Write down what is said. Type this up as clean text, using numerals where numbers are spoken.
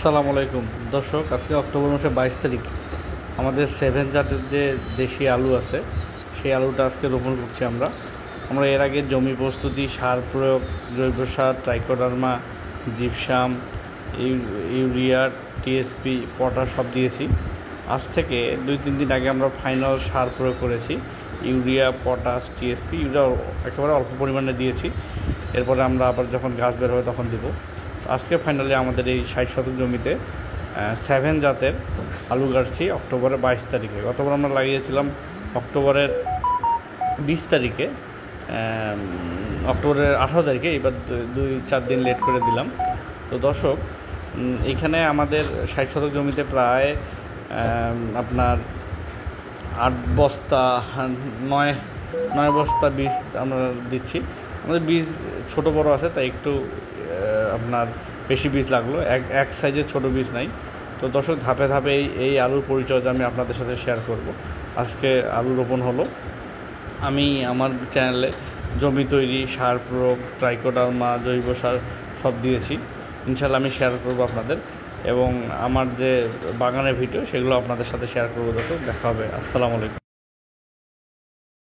আসসালামু আলাইকুম দর্শক, আজকে অক্টোবর মাসের 22 তারিখ। আমাদের 7 জাতের যে দেশি আলু আছে সেই আলুটা আজকে রোপণ করছি আমরা। এর আগে জমি প্রস্তুতি, সার প্রয়োগ, জৈব সার, trichoderma, gypsum, urea, TSP, potash সব দিয়েছি। আজ থেকে 2-3 দিন আগে আমরা ফাইনাল সার প্রয়োগ করেছি। ইউরিয়া, পটাশ, টিএসপি, ইউরিয়া একেবারে অল্প পরিমাণে দিয়েছি। এরপরে আমরা আবার যখন গাছ বের হবে তখন দেবো। আজকে ফাইনালি আমাদের এই 60 শতক জমিতে 7 জাতের আলু গাড়ছি অক্টোবরের 22 তারিখে। গতবার আমরা লাগিয়েছিলাম অক্টোবরের 20 তারিখে, অক্টোবরের 18 তারিখে। এবার 2-4 দিন লেট করে দিলাম। তো দর্শক, এইখানে আমাদের 60 শতক জমিতে প্রায় আপনার 8 বস্তা 9 বস্তা বীজ আমরা দিচ্ছি। আমাদের বীজ ছোট বড় আছে, তাই একটু আপনার বেশি বীজ লাগলো, এক সাইজের ছোট বীজ নাই। তো দর্শক, ধাপে ধাপে এই আলুর পরিচর্যা আমি আপনাদের সাথে শেয়ার করব। আজকে আলু রোপণ হলো। আমি আমার চ্যানেলে জমি তৈরি, সার প্রয়োগ, ট্রাইকোডার্মা, জৈব সার সব দিয়েছি। ইনশাল্লাহ আমি শেয়ার করব আপনাদের, এবং আমার যে বাগানের ভিডিও সেগুলো আপনাদের সাথে শেয়ার করবো। দর্শক, দেখা হবে। আসসালামু আলাইকুম।